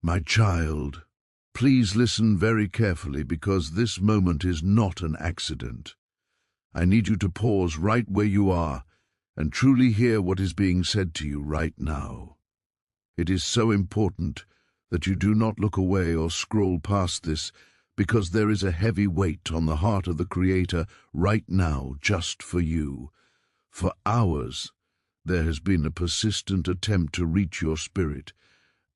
My child, please listen very carefully because this moment is not an accident. I need you to pause right where you are and truly hear what is being said to you right now. It is so important that you do not look away or scroll past this, because there is a heavy weight on the heart of the Creator right now just for you. For hours, there has been a persistent attempt to reach your spirit,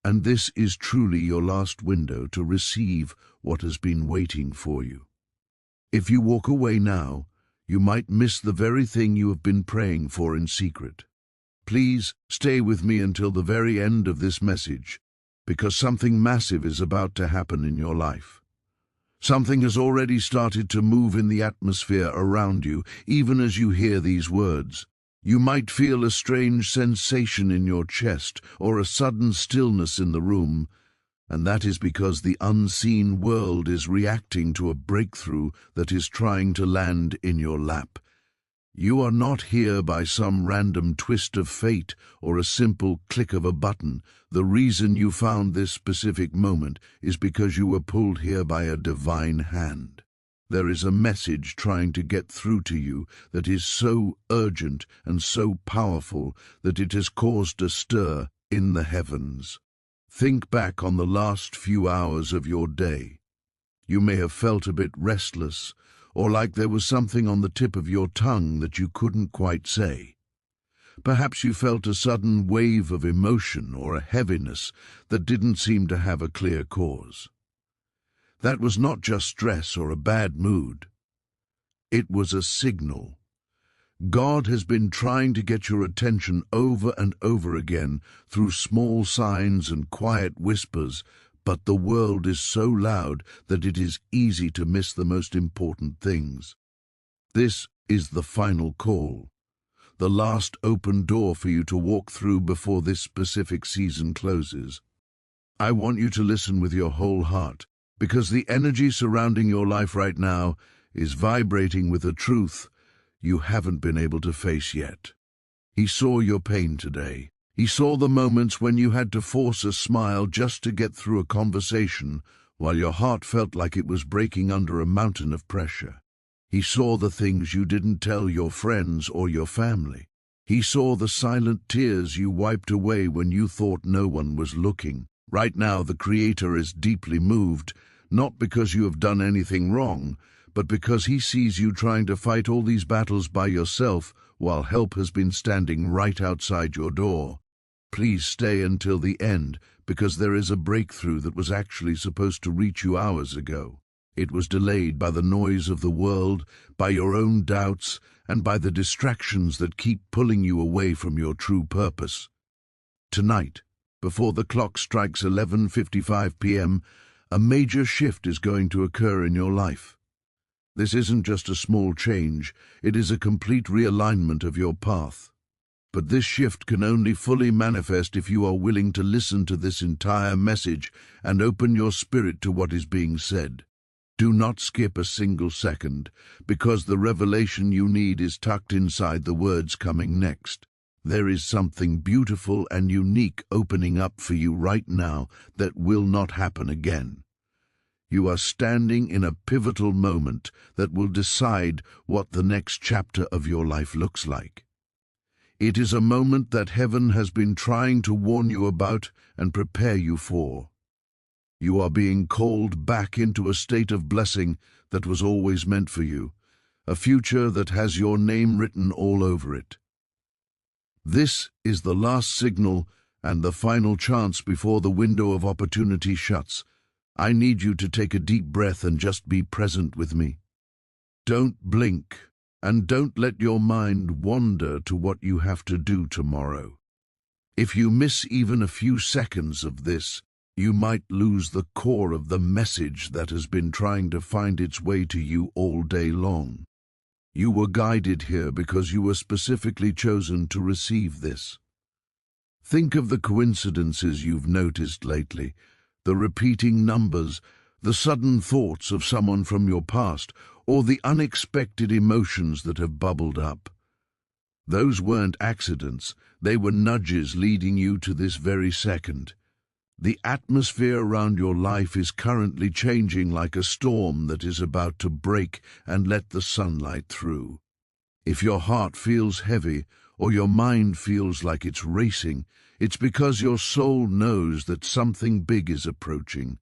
and this is truly your last window to receive what has been waiting for you. If you walk away now, you might miss the very thing you have been praying for in secret. Please stay with me until the very end of this message, because something massive is about to happen in your life. Something has already started to move in the atmosphere around you, even as you hear these words. You might feel a strange sensation in your chest or a sudden stillness in the room, and that is because the unseen world is reacting to a breakthrough that is trying to land in your lap. You are not here by some random twist of fate or a simple click of a button. The reason you found this specific moment is because you were pulled here by a divine hand. There is a message trying to get through to you that is so urgent and so powerful that it has caused a stir in the heavens. Think back on the last few hours of your day. You may have felt a bit restless, or like there was something on the tip of your tongue that you couldn't quite say. Perhaps you felt a sudden wave of emotion or a heaviness that didn't seem to have a clear cause. That was not just stress or a bad mood. It was a signal. God has been trying to get your attention over and over again through small signs and quiet whispers, but the world is so loud that it is easy to miss the most important things. This is the final call, the last open door for you to walk through before this specific season closes. I want you to listen with your whole heart, because the energy surrounding your life right now is vibrating with a truth you haven't been able to face yet. He saw your pain today. He saw the moments when you had to force a smile just to get through a conversation while your heart felt like it was breaking under a mountain of pressure. He saw the things you didn't tell your friends or your family. He saw the silent tears you wiped away when you thought no one was looking. Right now, the Creator is deeply moved, not because you have done anything wrong, but because He sees you trying to fight all these battles by yourself while help has been standing right outside your door. Please stay until the end, because there is a breakthrough that was actually supposed to reach you hours ago. It was delayed by the noise of the world, by your own doubts, and by the distractions that keep pulling you away from your true purpose. Tonight, before the clock strikes 11:55 p.m., a major shift is going to occur in your life. This isn't just a small change, it is a complete realignment of your path. But this shift can only fully manifest if you are willing to listen to this entire message and open your spirit to what is being said. Do not skip a single second, because the revelation you need is tucked inside the words coming next. There is something beautiful and unique opening up for you right now that will not happen again. You are standing in a pivotal moment that will decide what the next chapter of your life looks like. It is a moment that heaven has been trying to warn you about and prepare you for. You are being called back into a state of blessing that was always meant for you, a future that has your name written all over it. This is the last signal and the final chance before the window of opportunity shuts. I need you to take a deep breath and just be present with me. Don't blink. And don't let your mind wander to what you have to do tomorrow. If you miss even a few seconds of this, you might lose the core of the message that has been trying to find its way to you all day long. You were guided here because you were specifically chosen to receive this. Think of the coincidences you've noticed lately, the repeating numbers, the sudden thoughts of someone from your past, or the unexpected emotions that have bubbled up. Those weren't accidents, they were nudges leading you to this very second. The atmosphere around your life is currently changing like a storm that is about to break and let the sunlight through. If your heart feels heavy or your mind feels like it's racing, it's because your soul knows that something big is approaching.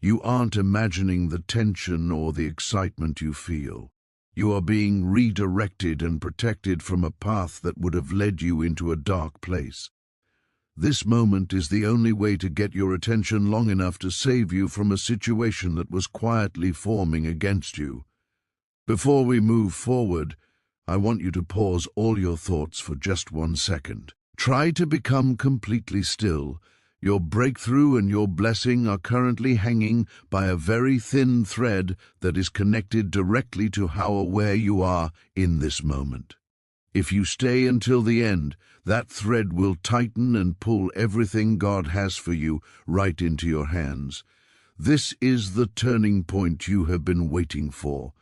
You aren't imagining the tension or the excitement you feel. You are being redirected and protected from a path that would have led you into a dark place. This moment is the only way to get your attention long enough to save you from a situation that was quietly forming against you. Before we move forward, I want you to pause all your thoughts for just 1 second. Try to become completely still. Your breakthrough and your blessing are currently hanging by a very thin thread that is connected directly to how aware you are in this moment. If you stay until the end, that thread will tighten and pull everything God has for you right into your hands. This is the turning point you have been waiting for.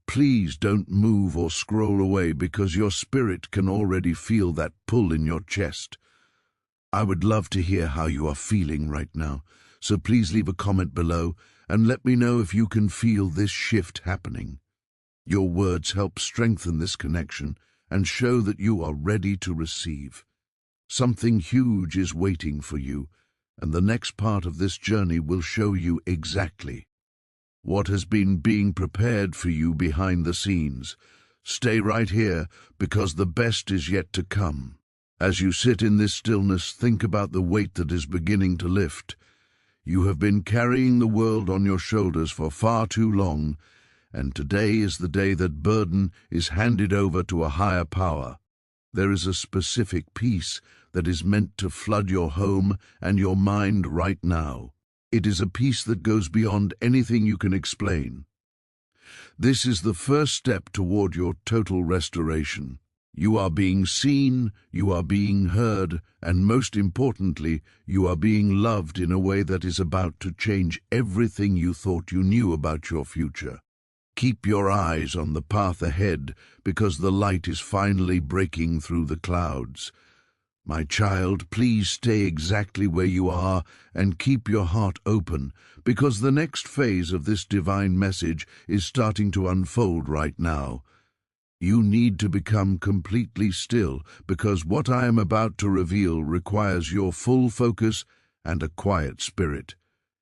Please don't move or scroll away because your spirit can already feel that pull in your chest. I would love to hear how you are feeling right now, so please leave a comment below and let me know if you can feel this shift happening. Your words help strengthen this connection and show that you are ready to receive. Something huge is waiting for you, and the next part of this journey will show you exactly what has been being prepared for you behind the scenes. Stay right here, because the best is yet to come. As you sit in this stillness, think about the weight that is beginning to lift. You have been carrying the world on your shoulders for far too long, and today is the day that burden is handed over to a higher power. There is a specific peace that is meant to flood your home and your mind right now. It is a peace that goes beyond anything you can explain. This is the first step toward your total restoration. You are being seen, you are being heard, and most importantly, you are being loved in a way that is about to change everything you thought you knew about your future. Keep your eyes on the path ahead, because the light is finally breaking through the clouds. My child, please stay exactly where you are and keep your heart open, because the next phase of this divine message is starting to unfold right now. You need to become completely still, because what I am about to reveal requires your full focus and a quiet spirit.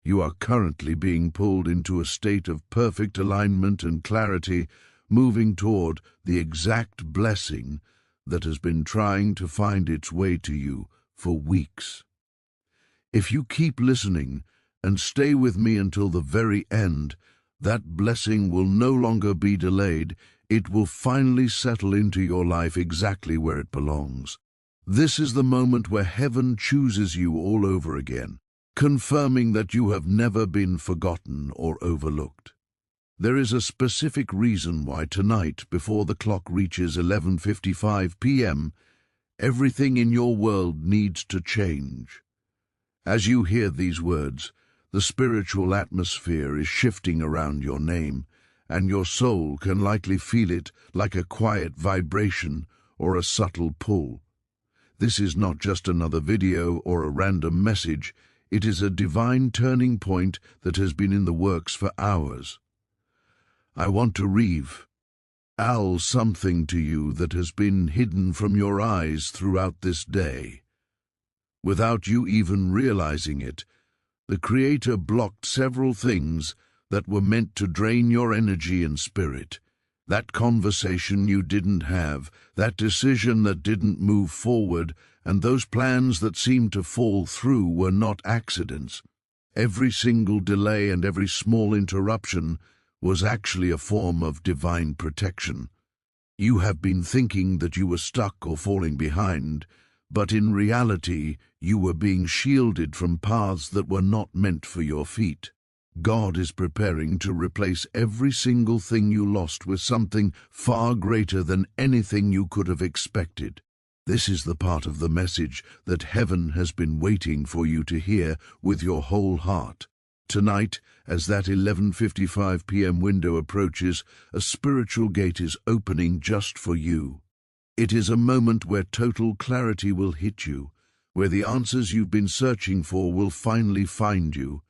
You are currently being pulled into a state of perfect alignment and clarity, moving toward the exact blessing that has been trying to find its way to you for weeks. If you keep listening and stay with me until the very end, that blessing will no longer be delayed. It will finally settle into your life exactly where it belongs. This is the moment where heaven chooses you all over again, confirming that you have never been forgotten or overlooked. There is a specific reason why tonight, before the clock reaches 11:55 p.m., everything in your world needs to change. As you hear these words, the spiritual atmosphere is shifting around your name, and your soul can likely feel it like a quiet vibration or a subtle pull. This is not just another video or a random message. It is a divine turning point that has been in the works for hours. I want to reveal something to you that has been hidden from your eyes throughout this day. Without you even realizing it, the Creator blocked several things that were meant to drain your energy and spirit. That conversation you didn't have, that decision that didn't move forward, and those plans that seemed to fall through were not accidents. Every single delay and every small interruption was actually a form of divine protection. You have been thinking that you were stuck or falling behind, but in reality, you were being shielded from paths that were not meant for your feet. God is preparing to replace every single thing you lost with something far greater than anything you could have expected. This is the part of the message that heaven has been waiting for you to hear with your whole heart. Tonight, as that 11:55 p.m. window approaches, a spiritual gate is opening just for you. It is a moment where total clarity will hit you, where the answers you've been searching for will finally find you,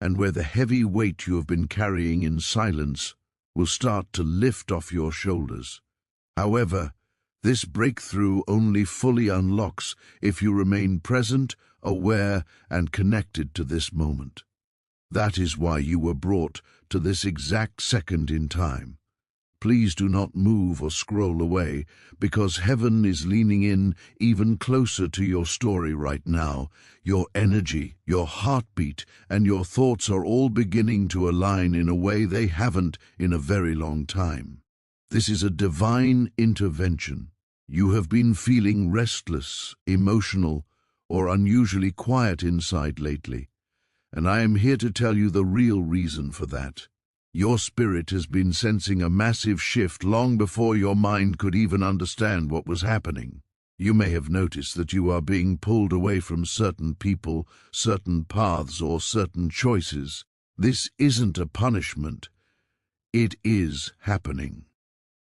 and where the heavy weight you have been carrying in silence will start to lift off your shoulders. However, this breakthrough only fully unlocks if you remain present, aware, and connected to this moment. That is why you were brought to this exact second in time. Please do not move or scroll away, because heaven is leaning in even closer to your story right now. Your energy, your heartbeat, and your thoughts are all beginning to align in a way they haven't in a very long time. This is a divine intervention. You have been feeling restless, emotional, or unusually quiet inside lately, and I am here to tell you the real reason for that. Your spirit has been sensing a massive shift long before your mind could even understand what was happening. You may have noticed that you are being pulled away from certain people, certain paths, or certain choices. This isn't a punishment. It is happening.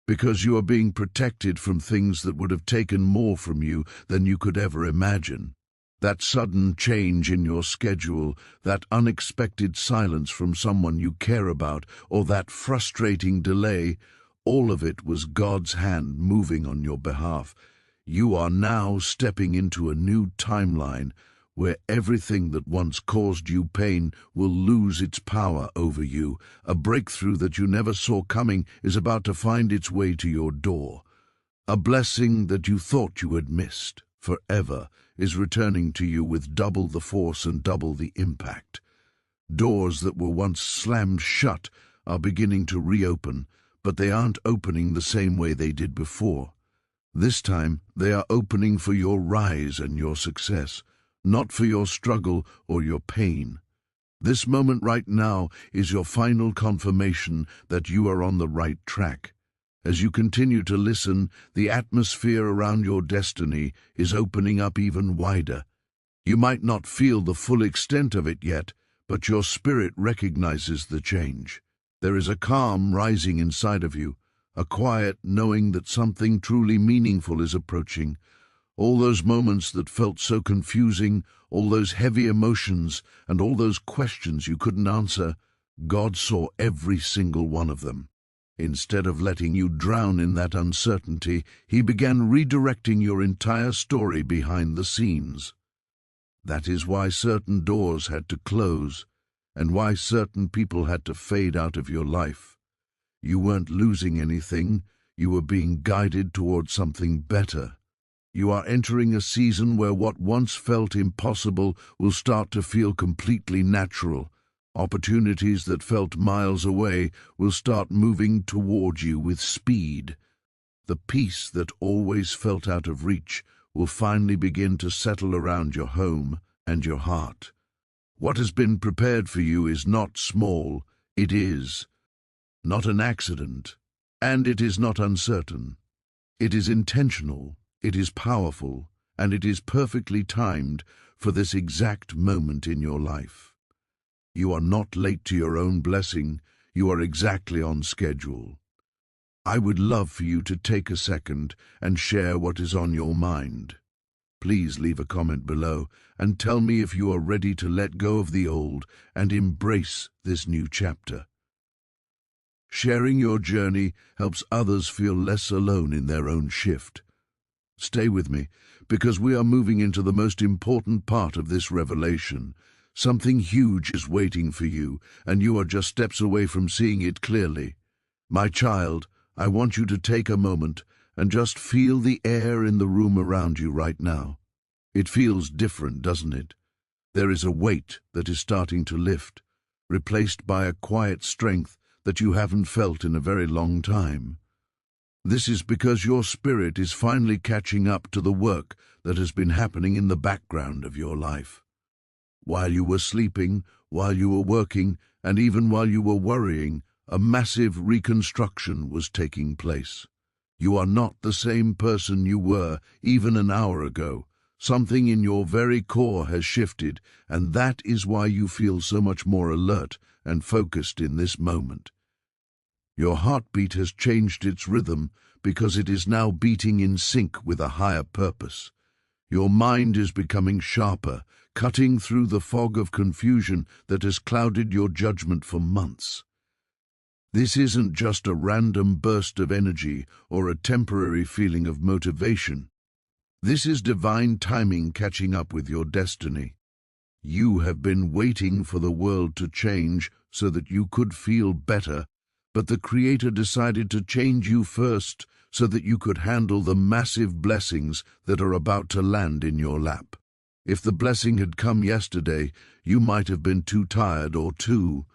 Because you are being protected from things that would have taken more from you than you could ever imagine. That sudden change in your schedule, that unexpected silence from someone you care about, or that frustrating delay, all of it was God's hand moving on your behalf. You are now stepping into a new timeline where everything that once caused you pain will lose its power over you. A breakthrough that you never saw coming is about to find its way to your door. A blessing that you thought you had missed forever is returning to you with double the force and double the impact. Doors that were once slammed shut are beginning to reopen, but they aren't opening the same way they did before. This time, they are opening for your rise and your success, not for your struggle or your pain. This moment right now is your final confirmation that you are on the right track. As you continue to listen, the atmosphere around your destiny is opening up even wider. You might not feel the full extent of it yet, but your spirit recognizes the change. There is a calm rising inside of you, a quiet knowing that something truly meaningful is approaching. All those moments that felt so confusing, all those heavy emotions, and all those questions you couldn't answer, God saw every single one of them. Instead of letting you drown in that uncertainty, He began redirecting your entire story behind the scenes. That is why certain doors had to close, and why certain people had to fade out of your life. You weren't losing anything, you were being guided towards something better. You are entering a season where what once felt impossible will start to feel completely natural. Opportunities that felt miles away will start moving toward you with speed. The peace that always felt out of reach will finally begin to settle around your home and your heart. What has been prepared for you is not small, it is not an accident, and it is not uncertain. It is intentional, it is powerful, and it is perfectly timed for this exact moment in your life. You are not late to your own blessing, you are exactly on schedule. I would love for you to take a second and share what is on your mind. Please leave a comment below and tell me if you are ready to let go of the old and embrace this new chapter. Sharing your journey helps others feel less alone in their own shift. Stay with me, because we are moving into the most important part of this revelation. Something huge is waiting for you, and you are just steps away from seeing it clearly. My child, I want you to take a moment and just feel the air in the room around you right now. It feels different, doesn't it? There is a weight that is starting to lift, replaced by a quiet strength that you haven't felt in a very long time. This is because your spirit is finally catching up to the work that has been happening in the background of your life. While you were sleeping, while you were working, and even while you were worrying, a massive reconstruction was taking place. You are not the same person you were even an hour ago. Something in your very core has shifted, and that is why you feel so much more alert and focused in this moment. Your heartbeat has changed its rhythm because it is now beating in sync with a higher purpose. Your mind is becoming sharper, cutting through the fog of confusion that has clouded your judgment for months. This isn't just a random burst of energy or a temporary feeling of motivation. This is divine timing catching up with your destiny. You have been waiting for the world to change so that you could feel better, but the Creator decided to change you first so that you could handle the massive blessings that are about to land in your lap. If the blessing had come yesterday, you might have been too tired or too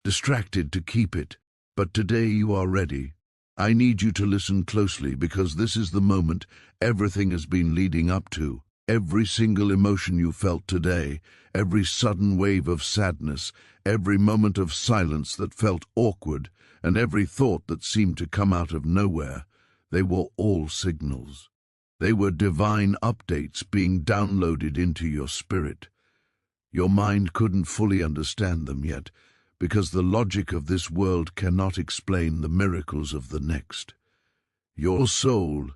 distracted to keep it, but today you are ready. I need you to listen closely because this is the moment everything has been leading up to. Every single emotion you felt today, every sudden wave of sadness, every moment of silence that felt awkward, and every thought that seemed to come out of nowhere, they were all signals. They were divine updates being downloaded into your spirit. Your mind couldn't fully understand them yet, because the logic of this world cannot explain the miracles of the next. Your soul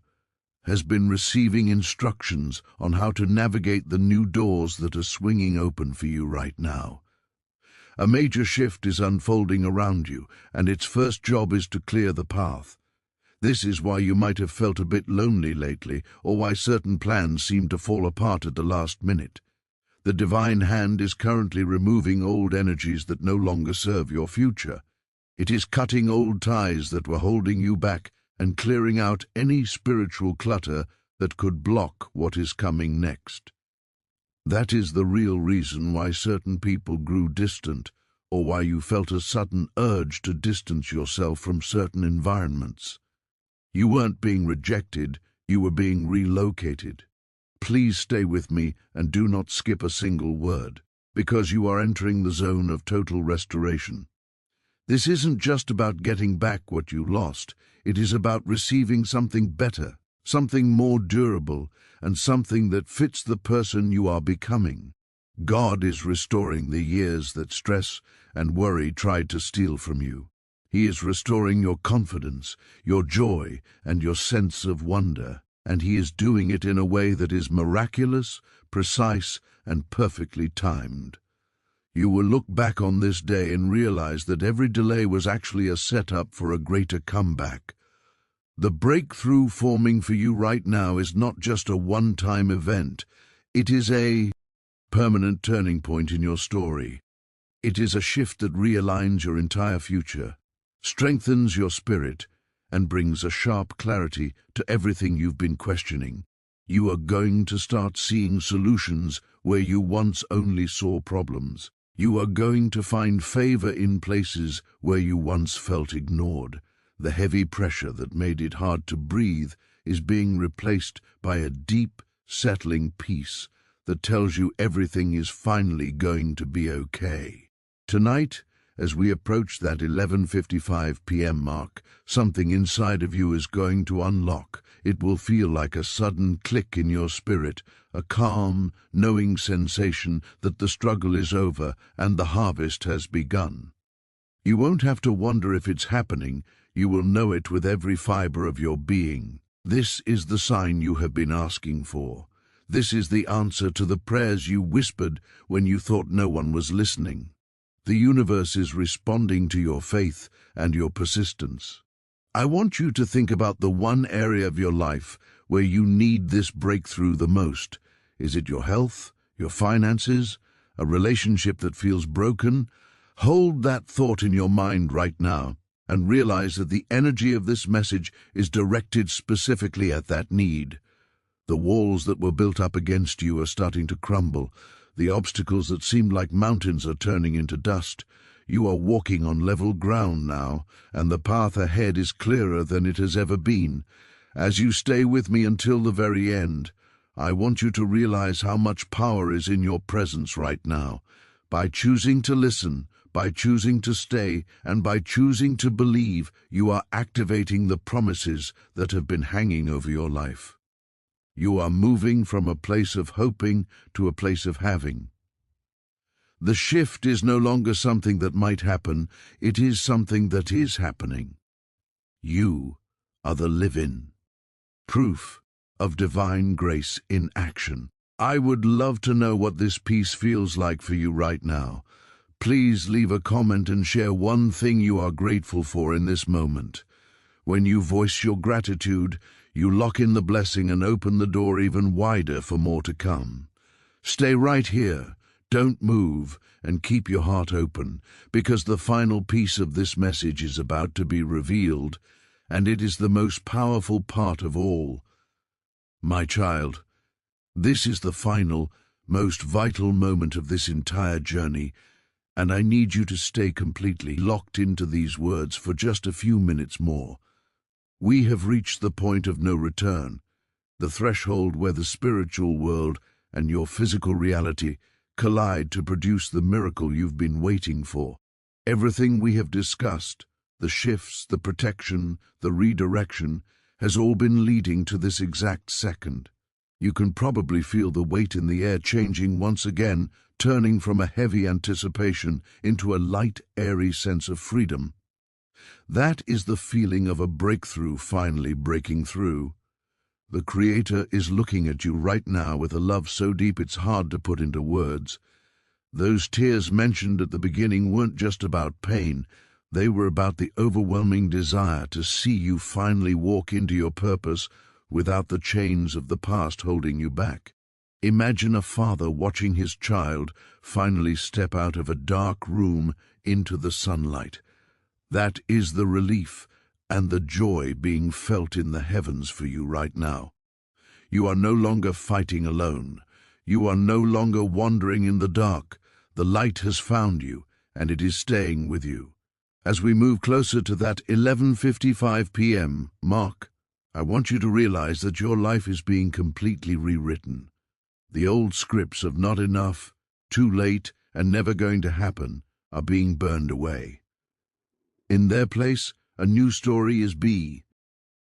has been receiving instructions on how to navigate the new doors that are swinging open for you right now. A major shift is unfolding around you, and its first job is to clear the path. This is why you might have felt a bit lonely lately, or why certain plans seem to fall apart at the last minute. The divine hand is currently removing old energies that no longer serve your future. It is cutting old ties that were holding you back and clearing out any spiritual clutter that could block what is coming next. That is the real reason why certain people grew distant, or why you felt a sudden urge to distance yourself from certain environments. You weren't being rejected, you were being relocated. Please stay with me and do not skip a single word, because you are entering the zone of total restoration. This isn't just about getting back what you lost, it is about receiving something better, something more durable, and something that fits the person you are becoming. God is restoring the years that stress and worry tried to steal from you. He is restoring your confidence, your joy, and your sense of wonder, and He is doing it in a way that is miraculous, precise, and perfectly timed. You will look back on this day and realize that every delay was actually a setup for a greater comeback. The breakthrough forming for you right now is not just a one-time event. It is a permanent turning point in your story. It is a shift that realigns your entire future, strengthens your spirit, and brings a sharp clarity to everything you've been questioning. You are going to start seeing solutions where you once only saw problems. You are going to find favor in places where you once felt ignored. The heavy pressure that made it hard to breathe is being replaced by a deep, settling peace that tells you everything is finally going to be okay. Tonight, as we approach that 11:55 p.m. mark, something inside of you is going to unlock. It will feel like a sudden click in your spirit, a calm, knowing sensation that the struggle is over and the harvest has begun. You won't have to wonder if it's happening, you will know it with every fiber of your being. This is the sign you have been asking for. This is the answer to the prayers you whispered when you thought no one was listening. The universe is responding to your faith and your persistence. I want you to think about the one area of your life where you need this breakthrough the most. Is it your health, your finances, a relationship that feels broken? Hold that thought in your mind right now and realize that the energy of this message is directed specifically at that need. The walls that were built up against you are starting to crumble. The obstacles that seemed like mountains are turning into dust. You are walking on level ground now, and the path ahead is clearer than it has ever been. As you stay with me until the very end, I want you to realize how much power is in your presence right now. By choosing to listen, by choosing to stay, and by choosing to believe, you are activating the promises that have been hanging over your life. You are moving from a place of hoping to a place of having. The shift is no longer something that might happen, it is something that is happening. You are the live-in proof of divine grace in action. I would love to know what this peace feels like for you right now. Please leave a comment and share one thing you are grateful for in this moment. When you voice your gratitude, you lock in the blessing and open the door even wider for more to come. Stay right here, don't move, and keep your heart open, because the final piece of this message is about to be revealed, and it is the most powerful part of all. My child, this is the final, most vital moment of this entire journey, and I need you to stay completely locked into these words for just a few minutes more. We have reached the point of no return, the threshold where the spiritual world and your physical reality collide to produce the miracle you've been waiting for. Everything we have discussed, the shifts, the protection, the redirection, has all been leading to this exact second. You can probably feel the weight in the air changing once again, turning from a heavy anticipation into a light, airy sense of freedom. That is the feeling of a breakthrough finally breaking through. The Creator is looking at you right now with a love so deep it's hard to put into words. Those tears mentioned at the beginning weren't just about pain. They were about the overwhelming desire to see you finally walk into your purpose without the chains of the past holding you back. Imagine a father watching his child finally step out of a dark room into the sunlight. That is the relief and the joy being felt in the heavens for you right now. You are no longer fighting alone. You are no longer wandering in the dark. The light has found you, and it is staying with you. As we move closer to that 11:55 p.m. mark, I want you to realize that your life is being completely rewritten. The old scripts of not enough, too late, and never going to happen are being burned away. In their place, a new story is being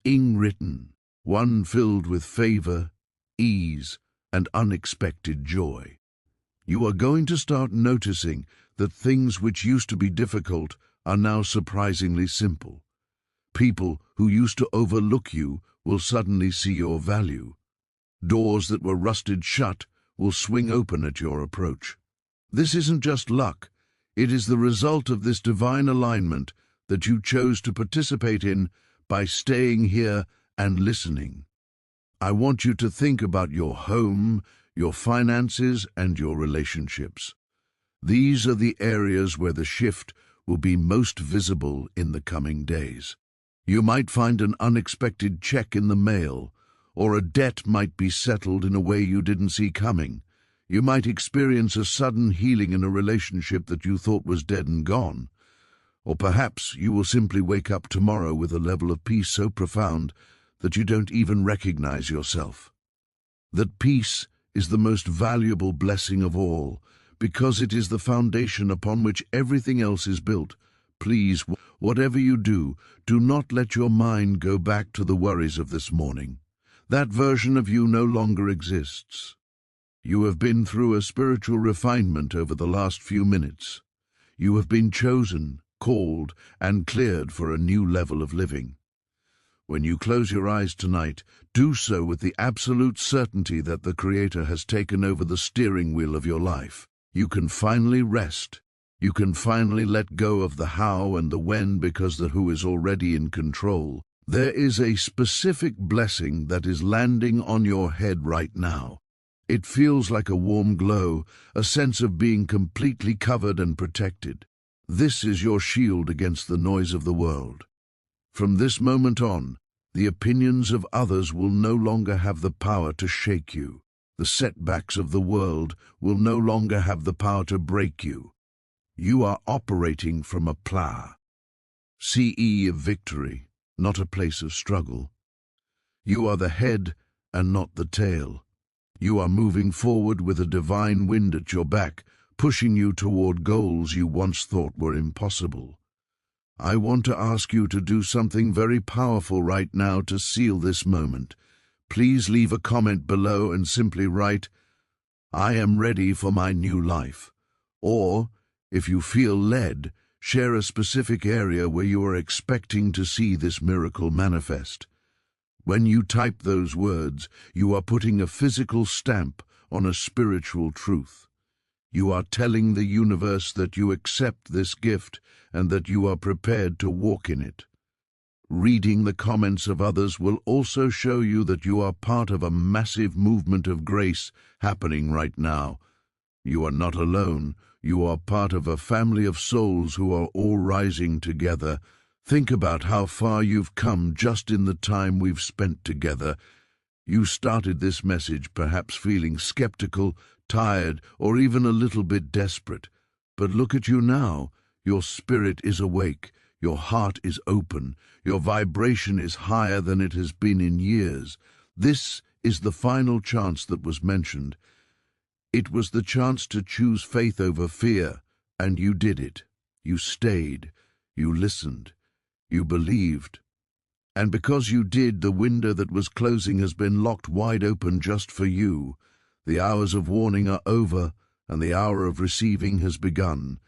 written, one filled with favor, ease, and unexpected joy. You are going to start noticing that things which used to be difficult are now surprisingly simple. People who used to overlook you will suddenly see your value. Doors that were rusted shut will swing open at your approach. This isn't just luck. It is the result of this divine alignment that you chose to participate in by staying here and listening. I want you to think about your home, your finances, and your relationships. These are the areas where the shift will be most visible in the coming days. You might find an unexpected check in the mail, or a debt might be settled in a way you didn't see coming. You might experience a sudden healing in a relationship that you thought was dead and gone. Or perhaps you will simply wake up tomorrow with a level of peace so profound that you don't even recognize yourself. That peace is the most valuable blessing of all, because it is the foundation upon which everything else is built. Please, whatever you do, do not let your mind go back to the worries of this morning. That version of you no longer exists. You have been through a spiritual refinement over the last few minutes. You have been chosen, called, and cleared for a new level of living. When you close your eyes tonight, do so with the absolute certainty that the Creator has taken over the steering wheel of your life. You can finally rest. You can finally let go of the how and the when, because the who is already in control. There is a specific blessing that is landing on your head right now. It feels like a warm glow, a sense of being completely covered and protected. This is your shield against the noise of the world. From this moment on, the opinions of others will no longer have the power to shake you. The setbacks of the world will no longer have the power to break you. You are operating from a CE of victory, not a place of struggle. You are the head and not the tail. You are moving forward with a divine wind at your back, pushing you toward goals you once thought were impossible. I want to ask you to do something very powerful right now to seal this moment. Please leave a comment below and simply write, "I am ready for my new life." Or, if you feel led, share a specific area where you are expecting to see this miracle manifest. When you type those words, you are putting a physical stamp on a spiritual truth. You are telling the universe that you accept this gift and that you are prepared to walk in it. Reading the comments of others will also show you that you are part of a massive movement of grace happening right now. You are not alone. You are part of a family of souls who are all rising together. Think about how far you've come just in the time we've spent together. You started this message perhaps feeling skeptical, tired, or even a little bit desperate. But look at you now. Your spirit is awake. Your heart is open. Your vibration is higher than it has been in years. This is the final chance that was mentioned. It was the chance to choose faith over fear, and you did it. You stayed. You listened. You believed. And because you did, the window that was closing has been locked wide open just for you. The hours of warning are over, and the hour of receiving has begun.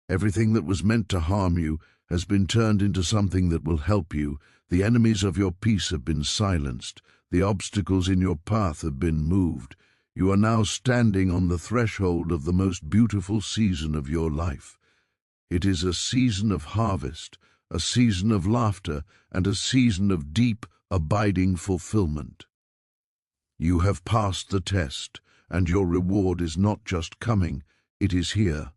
Everything that was meant to harm you has been turned into something that will help you. The enemies of your peace have been silenced. The obstacles in your path have been moved. You are now standing on the threshold of the most beautiful season of your life. It is a season of harvest, a season of laughter, and a season of deep, abiding fulfillment. You have passed the test, and your reward is not just coming, it is here.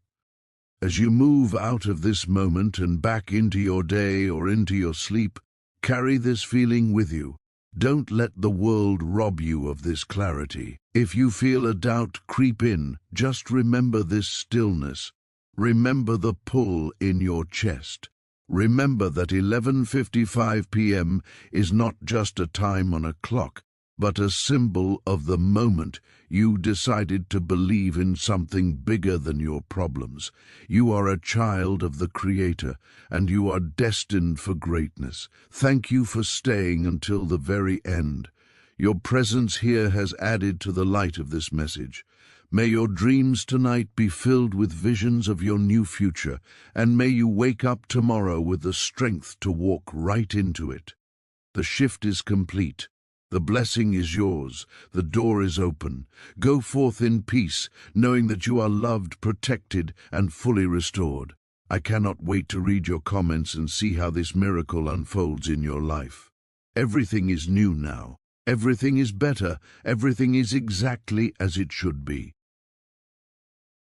As you move out of this moment and back into your day or into your sleep, carry this feeling with you. Don't let the world rob you of this clarity. If you feel a doubt creep in, just remember this stillness. Remember the pull in your chest. Remember that 11:55 p.m. is not just a time on a clock, but a symbol of the moment you decided to believe in something bigger than your problems. You are a child of the Creator, and you are destined for greatness. Thank you for staying until the very end. Your presence here has added to the light of this message. May your dreams tonight be filled with visions of your new future, and may you wake up tomorrow with the strength to walk right into it. The shift is complete. The blessing is yours. The door is open. Go forth in peace, knowing that you are loved, protected, and fully restored. I cannot wait to read your comments and see how this miracle unfolds in your life. Everything is new now. Everything is better. Everything is exactly as it should be.